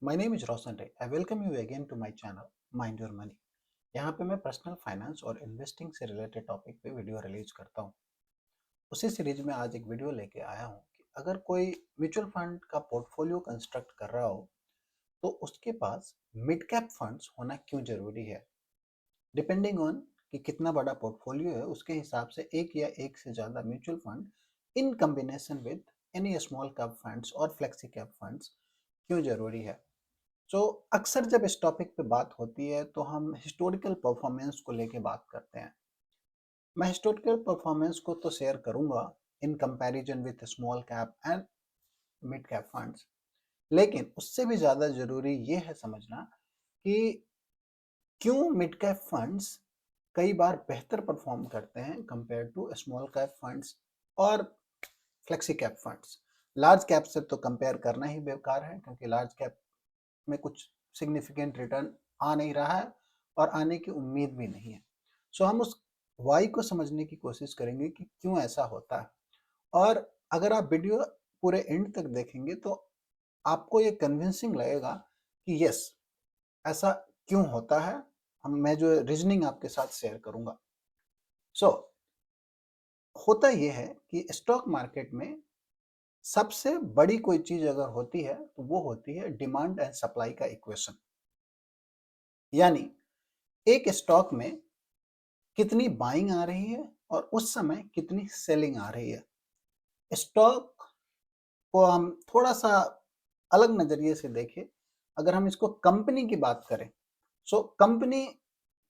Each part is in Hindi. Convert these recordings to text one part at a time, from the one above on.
My name is Roshan Ray. I welcome you again to my channel Mind Your Money. यहाँ पे मैं पर्सनल फाइनेंस और इन्वेस्टिंग से रिलेटेड टॉपिक पे वीडियो रिलीज करता हूँ। उसी सीरीज में आज एक वीडियो लेके आया हूँ कि अगर कोई म्यूचुअल फंड का पोर्टफोलियो कंस्ट्रक्ट कर रहा हो तो उसके पास मिड कैप फंड्स होना क्यों जरूरी है। डिपेंडिंग ऑन कि कितना बड़ा पोर्टफोलियो है उसके हिसाब से एक या एक से ज़्यादा mutual fund in combination with any small cap funds और फ्लेक्सी कैप फंड्स क्यों जरूरी है। अक्सर जब इस टॉपिक पे बात होती है तो हम हिस्टोरिकल परफॉर्मेंस को लेके बात करते हैं। मैं हिस्टोरिकल परफॉर्मेंस को तो शेयर करूंगा in comparison with small cap and mid cap funds, लेकिन उससे भी ज़्यादा ज़रूरी ये है समझना कि क्यों मिड कैप फंड्स कई बार बेहतर परफॉर्म करते हैं compare to small cap funds और flexi cap funds. Large cap से तो कंपेयर करना ही बेकार है क्योंकि लार्ज कैप में कुछ सिग्निफिकेंट रिटर्न आ नहीं रहा है और आने की उम्मीद भी नहीं है। हम उस वाई को समझने की कोशिश करेंगे कि क्यों ऐसा होता है। और अगर आप वीडियो पूरे एंड तक देखेंगे तो आपको ये कन्विंसिंग लगेगा कि यस, ऐसा क्यों होता है। मैं जो रीजनिंग आपके साथ शेयर करूंगा। सो होता यह है कि स्टॉक मार्केट में सबसे बड़ी कोई चीज अगर होती है तो वो होती है डिमांड एंड सप्लाई का इक्वेशन। यानी एक स्टॉक में कितनी बाइंग आ रही है और उस समय कितनी सेलिंग आ रही है। स्टॉक को हम थोड़ा सा अलग नजरिए से देखें। अगर हम इसको कंपनी की बात करें, कंपनी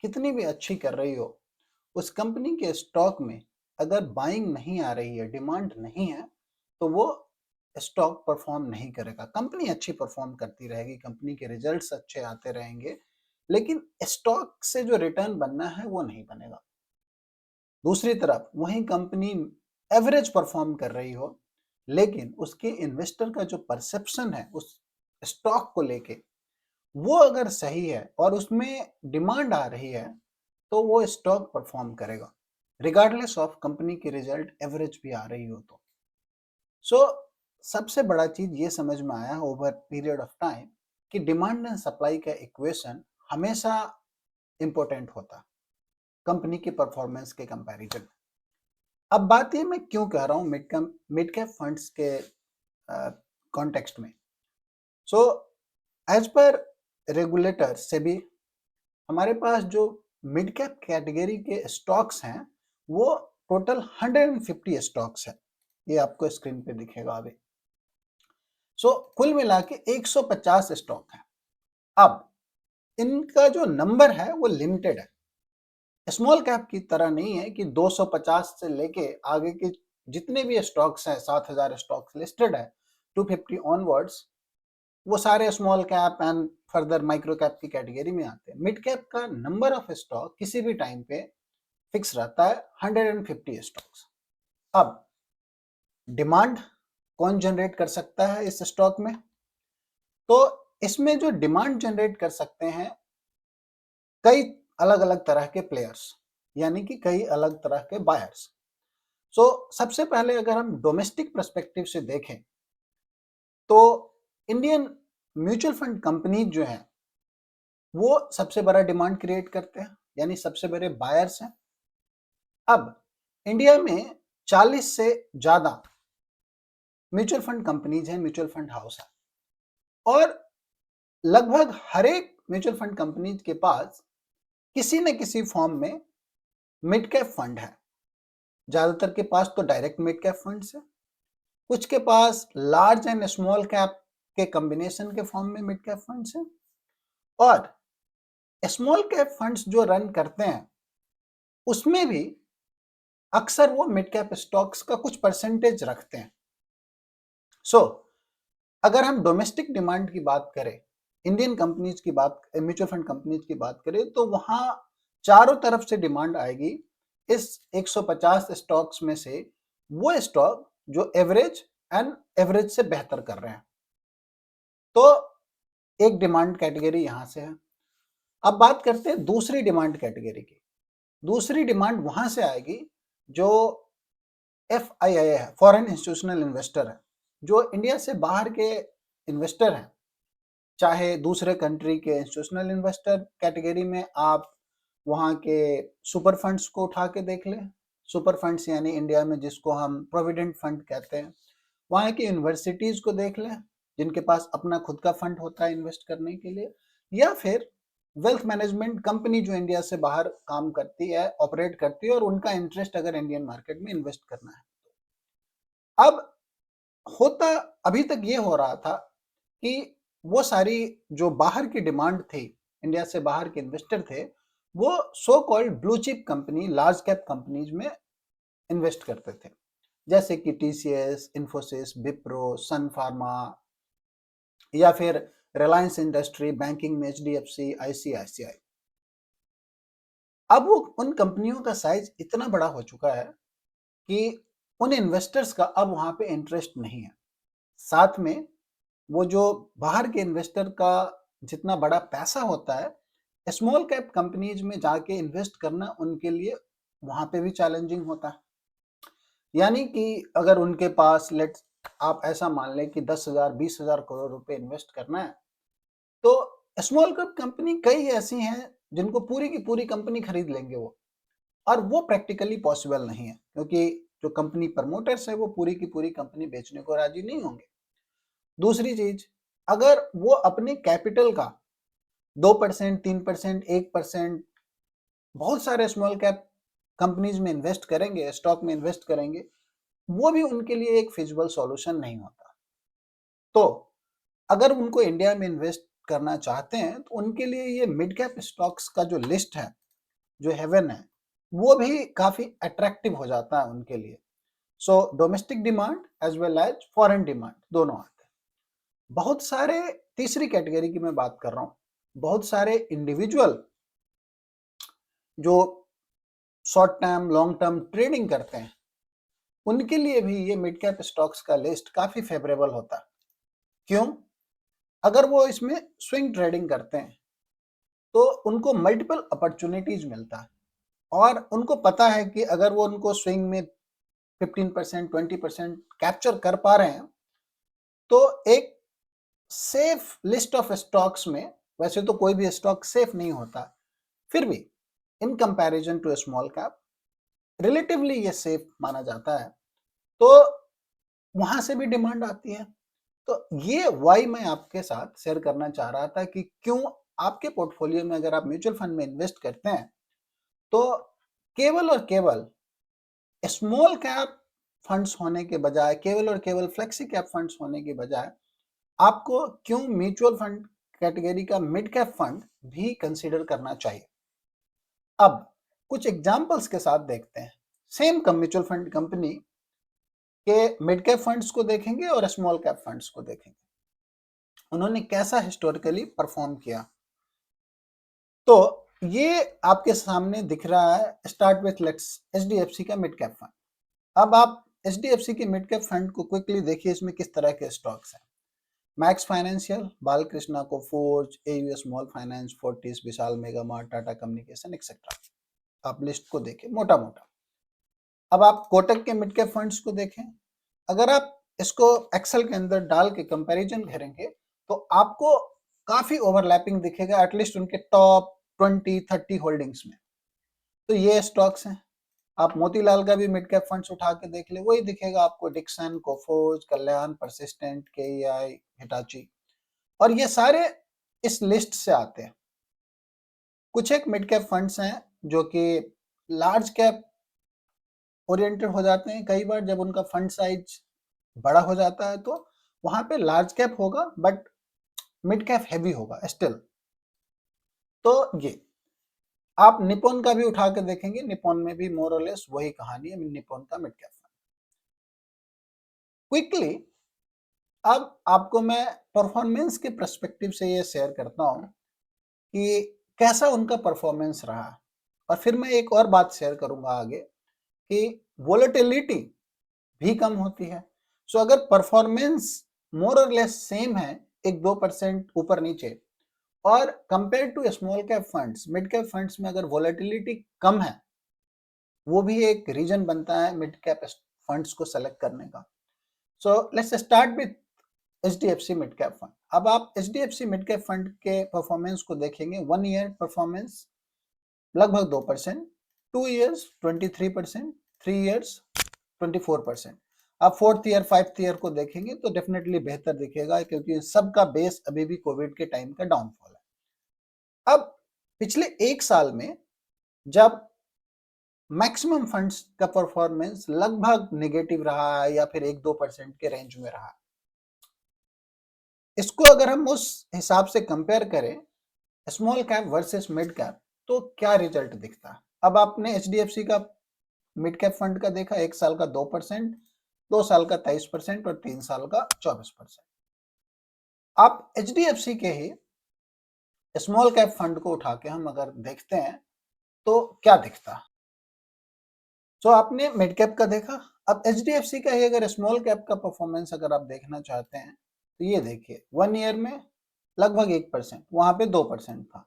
कितनी भी अच्छी कर रही हो, उस कंपनी के स्टॉक में अगर बाइंग नहीं आ रही है, डिमांड नहीं है, तो वो स्टॉक परफॉर्म नहीं करेगा। कंपनी अच्छी परफॉर्म करती रहेगी, कंपनी के रिजल्ट्स अच्छे आते रहेंगे, लेकिन स्टॉक से जो रिटर्न बनना है वो नहीं बनेगा। दूसरी तरफ वही कंपनी एवरेज परफॉर्म कर रही हो, लेकिन उसके इन्वेस्टर का जो परसेप्शन है उस स्टॉक को लेके वो अगर सही है और उसमें डिमांड आ रही है तो वो स्टॉक परफॉर्म करेगा, रिगार्डलेस ऑफ कंपनी की रिजल्ट एवरेज भी आ रही हो तो। सो सबसे बड़ा चीज ये समझ में आया ओवर पीरियड ऑफ टाइम कि डिमांड एंड सप्लाई का इक्वेशन हमेशा इंपॉर्टेंट होता कंपनी की परफॉर्मेंस के कंपैरिजन में। अब बात ये मैं क्यों कह रहा हूँ मिड कैप फंड्स के कॉन्टेक्स्ट में। सो एज पर रेगुलेटर से भी हमारे पास जो मिड कैप कैटेगरी के स्टॉक्स हैं वो टोटल 150 स्टॉक्स है। ये आपको स्क्रीन पे दिखेगा अभी। कुल मिला के 150 स्टॉक है। अब इनका जो नंबर है वो लिमिटेड है। स्मॉल कैप की तरह नहीं है कि 250 से लेके आगे के जितने भी स्टॉक्स हैं, 7000 स्टॉक्स लिस्टेड है, 250 ऑनवर्ड्स, वो सारे small cap and further micro cap की कैटेगरी में आते हैं। मिड कैप का नंबर ऑफ स्टॉक किसी भी टाइम पे फिक्स रहता है 150 स्टॉक्स। अब डिमांड कौन जनरेट कर सकता है इस स्टॉक में? तो इसमें जो डिमांड जनरेट कर सकते हैं कई अलग अलग तरह के प्लेयर्स, यानी कि कई अलग तरह के बायर्स। सबसे पहले अगर हम डोमेस्टिक पर्सपेक्टिव से देखें तो इंडियन म्यूचुअल फंड कंपनी जो हैं वो सबसे बड़ा डिमांड क्रिएट करते हैं, यानी सबसे बड़े बायर्स हैं। अब इंडिया में 40 से ज्यादा म्यूचुअल फंड कंपनीज हैं, म्यूचुअल फंड हाउस है, और लगभग हर एक म्यूचुअल फंड कंपनीज के पास किसी न किसी फॉर्म में मिड कैप फंड है। ज्यादातर के पास तो डायरेक्ट मिड कैप फंड्स है, कुछ के पास लार्ज एंड स्मॉल कैप के कॉम्बिनेशन के फॉर्म में मिड कैप फंड्स हैं, और स्मॉल कैप फंड्स जो रन करते हैं उसमें भी अक्सर वो मिड कैप स्टॉक्स का कुछ परसेंटेज रखते हैं। अगर हम डोमेस्टिक डिमांड की बात करें, इंडियन कंपनीज की बात, म्यूचुअल फंड कंपनीज की बात करें, तो वहां चारों तरफ से डिमांड आएगी इस 150 स्टॉक्स में से वो स्टॉक जो एवरेज एंड एवरेज से बेहतर कर रहे हैं। तो एक डिमांड कैटेगरी यहां से है। अब बात करते हैं दूसरी डिमांड कैटेगरी की। दूसरी डिमांड वहां से आएगी जो FII है, फॉरेन इंस्टीट्यूशनल इन्वेस्टर है, जो इंडिया से बाहर के इन्वेस्टर हैं, चाहे दूसरे कंट्री के इंस्टीट्यूशनल इन्वेस्टर कैटेगरी में आप वहाँ के सुपर फंड्स को उठा के देख लें। सुपर फंड्स यानी इंडिया में जिसको हम प्रोविडेंट फंड कहते हैं। वहाँ की यूनिवर्सिटीज को देख लें जिनके पास अपना खुद का फंड होता है इन्वेस्ट करने के लिए, या फिर वेल्थ मैनेजमेंट कंपनी जो इंडिया से बाहर काम करती है, ऑपरेट करती है, और उनका इंटरेस्ट अगर इंडियन मार्केट में इन्वेस्ट करना है। अब होता अभी तक ये हो रहा था कि वो सारी जो बाहर की डिमांड थी, इंडिया से बाहर के इन्वेस्टर थे, वो so called blue chip company, large cap companies में इन्वेस्ट करते थे, जैसे कि टीसीएस, इन्फोसिस, विप्रो, सन फार्मा, या फिर रिलायंस इंडस्ट्री, बैंकिंग में एचडीएफसी, आईसीआईसीआई। अब वो उन कंपनियों का साइज इतना बड़ा हो चुका है कि उन इन्वेस्टर्स का अब वहां पे इंटरेस्ट नहीं है। साथ में वो जो बाहर के इन्वेस्टर का जितना बड़ा पैसा होता है, स्मॉल कैप कंपनीज में जाके इन्वेस्ट करना उनके लिए वहां पे भी चैलेंजिंग होता है। यानी कि अगर उनके पास लेट आप ऐसा मान लें कि 10,000 20,000 करोड़ रुपए इन्वेस्ट करना है, तो स्मॉल कैप कंपनी कई ऐसी हैं जिनको पूरी की पूरी कंपनी खरीद लेंगे वो, और वो प्रैक्टिकली पॉसिबल नहीं है क्योंकि जो कंपनी प्रमोटर्स है वो पूरी की पूरी कंपनी बेचने को राजी नहीं होंगे। दूसरी चीज, अगर वो अपने कैपिटल का 2%, 3%, 1% बहुत सारे स्मॉल कैप कंपनीज में इन्वेस्ट करेंगे, स्टॉक में इन्वेस्ट करेंगे, वो भी उनके लिए एक फिजिबल सॉल्यूशन नहीं होता। तो अगर उनको इंडिया में इन्वेस्ट करना चाहते हैं तो उनके लिए ये मिड कैप स्टॉक्स का जो लिस्ट है, जो हेवन है, वो भी काफी अट्रैक्टिव हो जाता है उनके लिए। So domestic demand as well as foreign demand दोनों आते हैं। बहुत सारे, तीसरी कैटेगरी की मैं बात कर रहा हूँ, बहुत सारे इंडिविजुअल जो short term long term trading करते हैं, उनके लिए भी ये मिड कैप स्टॉक्स का लिस्ट काफी फेवरेबल होता है। क्यों? अगर वो इसमें स्विंग ट्रेडिंग करते हैं तो उनको मल्टीपल अपॉर्चुनिटीज मिलता है, और उनको पता है कि अगर वो उनको स्विंग में 15%, 20% कैप्चर कर पा रहे हैं तो एक सेफ लिस्ट ऑफ स्टॉक्स में, वैसे तो कोई भी स्टॉक सेफ नहीं होता, फिर भी in comparison to small cap relatively ये सेफ माना जाता है, तो वहां से भी डिमांड आती है। तो ये वाई मैं आपके साथ शेयर करना चाह रहा था कि क्यों आपके पोर्टफोलियो में अगर आप म्यूचुअल फंड में इन्वेस्ट करते हैं तो केवल और केवल स्मॉल कैप फंड्स होने के बजाय, केवल और केवल फ्लेक्सी कैप फंड्स होने के बजाय, आपको क्यों म्यूचुअल फंड कैटेगरी का मिड कैप फंड भी कंसीडर करना चाहिए। अब कुछ एग्जांपल्स के साथ देखते हैं। सेम म्यूचुअल फंड कंपनी के मिड कैप फंड्स को देखेंगे और स्मॉल कैप फंड्स को देखेंगे, उन्होंने कैसा हिस्टोरिकली परफॉर्म किया। तो ये आपके सामने दिख रहा है, स्टार्ट विथ लेट्स एचडीएफसी का मिड कैप फंड। अब आप एचडीएफसी के मिड कैप फंड को क्विकली देखिए, इसमें किस तरह के स्टॉक्स हैं। Max Financial, Balkrishna Coforge, AU small finance, Fortis, Vishal mega mart, Tata communication etcetera. आप लिस्ट को देखें मोटा मोटा। अब आप कोटक के मिड कैप फंड्स को देखें। अगर आप इसको एक्सेल के अंदर डाल के कंपैरिजन करेंगे तो आपको काफी ओवरलैपिंग दिखेगा, एटलीस्ट उनके टॉप 20-30 होल्डिंग्स में। तो ये स्टॉक्स हैं। आप मोतीलाल का भी मिड कैप फंड्स उठा के देख ले, वही दिखेगा आपको, डिक्सन, कोफोर्ज, कल्याण, परसिस्टेंट, केईआई, हिटाची, और ये सारे इस लिस्ट से आते हैं। कुछ एक मिड कैप फंड्स हैं जो कि लार्ज कैप ओरिएंटेड हो जाते हैं। कई बार जब उनका फंड साइज बड़ा हो जाता है तो वहां पे लार्ज कैप होगा बट मिड कैप हैवी होगा स्टिल। तो ये आप निपॉन का भी उठा के देखेंगे, निपॉन में भी मोर और लेस वही कहानी है, निपॉन का मिड कैप फंड। क्विकली अब आपको मैं परफॉर्मेंस के पर्सपेक्टिव से ये शेयर करता हूं कि कैसा उनका परफॉर्मेंस रहा, और फिर मैं एक और बात शेयर करूंगा आगे कि वोलेटिलिटी भी कम होती है। सो अगर परफॉर्मेंस मोर और लेस सेम है, 1-2% ऊपर नीचे, और compare to small cap funds, mid cap funds में अगर वोलेटिलिटी कम है, वो भी एक रीजन बनता है मिड कैप फंड्स को सेलेक्ट करने का। So let's start with HDFC mid cap fund. अब आप HDFC मिड कैप फंड के परफॉर्मेंस को देखेंगे, 1 ईयर परफॉर्मेंस लगभग 2%, 2 ईयर्स 23%, 3 ईयर्स 24%। आप फोर्थ ईयर, फाइव्थ ईयर को देखेंगे तो डेफिनेटली बेहतर दिखेगा, क्योंकि सबका बेस अभी भी कोविड के टाइम का डाउनफॉल है। अब पिछले एक साल में जब मैक्सिमम फंड्स का परफॉर्मेंस लगभग नेगेटिव रहा है या फिर 1-2% के रेंज में रहा, इसको अगर हम उस हिसाब से कंपेयर करें small cap versus mid cap, तो क्या रिजल्ट दिखता है। अब आपने HDFC का मिड कैप फंड का देखा, एक साल का 2%, 2 साल का 23% और 3 साल का 24%। आप HDFC के ही स्मॉल कैप फंड को उठा के हम अगर देखते हैं तो क्या दिखता। सो आपने मिड कैप का देखा, अब HDFC का ही अगर स्मॉल कैप का परफॉर्मेंस अगर आप देखना चाहते हैं तो ये देखिए, 1 ईयर में लगभग 1%, वहां पे 2% था।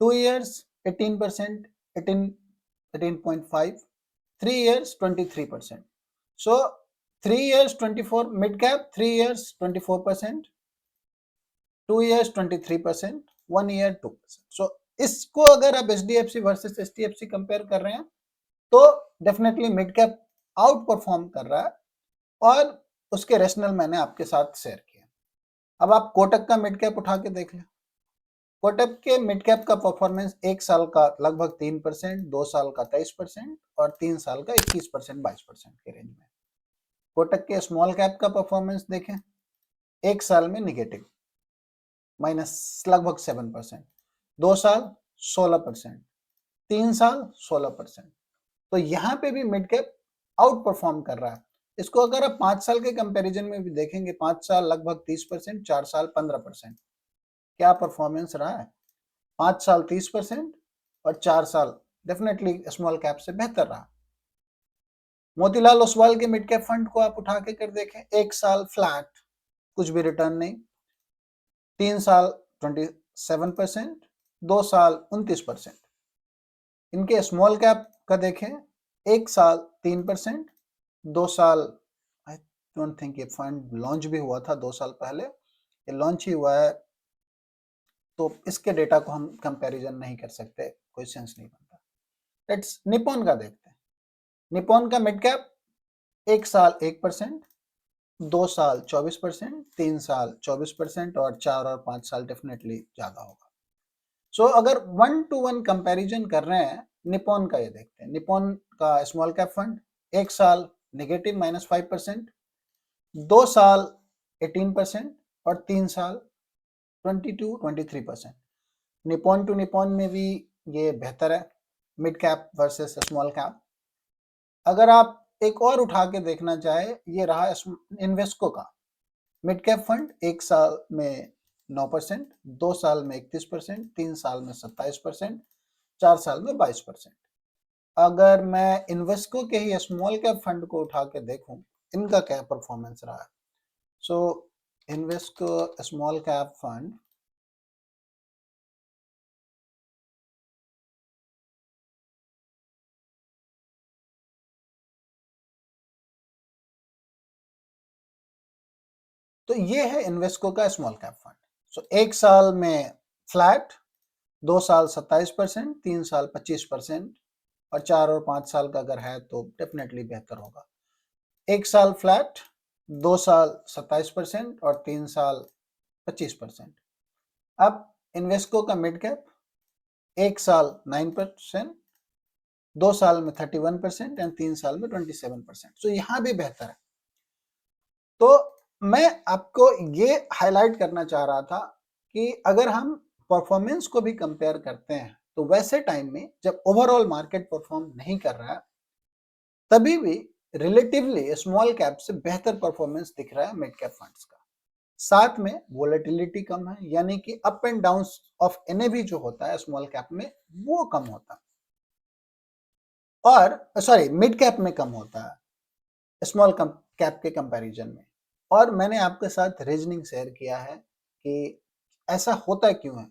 2 ईयर्स 18%, 18.5, 3 ईयर्स 23%। सो 3 years 24 mid cap, 3 years 24%, 2 years 23%, 1 year 2%। सो इसको अगर आप HDFC वर्सेस HDFC कंपेयर कर रहे हैं तो definitely mid cap out perform कर रहा है, और उसके रेशनल मैंने आपके साथ शेयर किया। अब आप कोटक का मिड कैप उठा के देख लें। कोटक के मिड कैप का परफॉर्मेंस एक साल का लगभग 3%, 2 साल का 23% और 3 साल का 21%, 22% के रेंज में। कोटक के स्मॉल कैप का परफॉर्मेंस देखें, एक साल में निगेटिव माइनस लगभग 7%, 2 साल 16%, 3 साल 16%। तो यहाँ पे भी मिड कैप आउट परफॉर्म कर रहा है। इसको अगर आप 5 साल के कंपैरिजन में भी देखेंगे, 5 साल लगभग 30%, 4 साल 15%। क्या परफॉर्मेंस रहा है, 5 साल 30% और 4 साल डेफिनेटली स्मॉल कैप से बेहतर रहा। मोतीलाल ओसवाल के मिड कैप फंड को आप उठा के कर देखें, एक साल फ्लैट, कुछ भी रिटर्न नहीं, 3 साल 27%, 2 साल 29%। इनके स्मॉल कैप का देखें, एक साल 3%, 2 साल, आई डोंट थिंक ये फंड लॉन्च भी हुआ था 2 साल पहले, ये लॉन्च ही हुआ है, तो इसके डेटा को हम कंपैरिजन नहीं कर सकते, कोई सेंस नहीं बनता। लेट्स निप्पॉन का देखते हैं। निप्पॉन का मिड कैप एक साल 1%, 2 साल 24%, 3 साल 24% और 4 और 5 साल डेफिनेटली ज्यादा होगा। सो अगर 1 to 1 कंपैरिजन कर रहे हैं, निप्पॉन का ये देखते हैं। निप्पॉन का स्मॉल कैप फंड एक साल नेगेटिव -5%, 2 साल 18% और 3 साल 22-23%। निप्पॉन टू निप्पॉन में भी ये बेहतर है, mid cap versus small cap. अगर आप एक और उठा के देखना चाहे, ये रहा इन्वेस्को का मिड कैप फंड, एक साल में 9%, 2 साल में 31%, 3 साल में 27%, 4 साल में 22%। अगर मैं इन्वेस्को के ही स्मॉल कैप फंड को उठा के देखूं, इनका क्या परफॉर्मेंस रहा है। सो इन्वेस्को स्मॉल कैप फंड, तो ये है इन्वेस्को का स्मॉल कैप फंड। सो एक साल में फ्लैट, 2 साल 27%, 3 साल 25% और 4 और 5 साल का अगर है तो डेफिनेटली बेहतर होगा। एक साल फ्लैट, 2 साल 27% और 3 साल 25%। अब इन्वेस्को का मिड कैप, एक साल 9%, 2 साल में 31% एंड 3 साल में 27%। सो यहाँ भी बेहतर है। तो मैं आपको ये हाईलाइट करना चाह रहा था कि अगर हम परफॉर्मेंस को भी कंपेयर करते हैं तो वैसे टाइम में जब ओवरऑल मार्केट परफॉर्म नहीं कर रहा है, तभी भी रिलेटिवली स्मॉल कैप से बेहतर परफॉर्मेंस दिख रहा है मिड कैप फंड्स का। साथ में वोलेटिलिटी कम है, यानी कि up and down of NAV जो होता है स्मॉल कैप में वो कम होता है, और सॉरी मिड कैप में कम होता है स्मॉल कैप के कंपैरिजन में। और मैंने आपके साथ रीजनिंग शेयर किया है कि ऐसा होता क्यों है।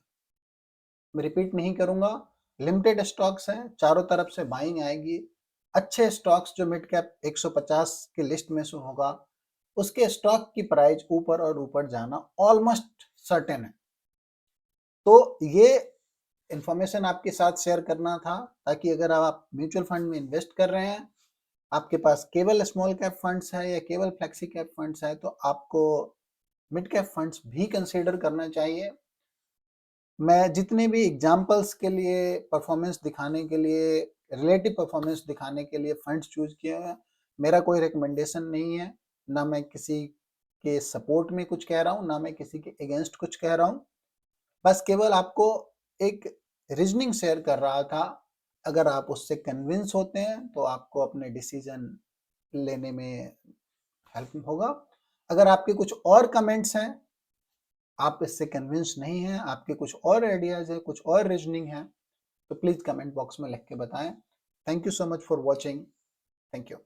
मैं रिपीट नहीं करूंगा, लिमिटेड स्टॉक्स हैं, चारों तरफ से बाइंग आएगी, अच्छे स्टॉक्स जो मिड कैप 150 के लिस्ट में से होगा उसके स्टॉक की प्राइस ऊपर और ऊपर जाना ऑलमोस्ट सर्टेन है। तो ये इंफॉर्मेशन आपके साथ शेयर करना था, ताकि अगर आप म्यूचुअल फंड में इन्वेस्ट कर रहे हैं, आपके पास केवल स्मॉल कैप फंड्स है या केवल फ्लेक्सी कैप फंड्स है, तो आपको मिड कैप फंड्स भी कंसीडर करना चाहिए। मैं जितने भी एग्जांपल्स के लिए, परफॉर्मेंस दिखाने के लिए, रिलेटिव परफॉर्मेंस दिखाने के लिए फंड्स चूज किए हैं, मेरा कोई रिकमेंडेशन नहीं है, ना मैं किसी के सपोर्ट में कुछ कह रहा हूँ, ना मैं किसी के अगेंस्ट कुछ कह रहा हूँ। बस केवल आपको एक रीजनिंग शेयर कर रहा था। अगर आप उससे कन्विंस होते हैं तो आपको अपने डिसीजन लेने में हेल्प होगा। अगर आपके कुछ और कमेंट्स हैं, आप इससे कन्विंस नहीं हैं, आपके कुछ और आइडियाज है, कुछ और रीजनिंग है, तो प्लीज कमेंट बॉक्स में लिख के बताएं। Thank you so much for watching. Thank you.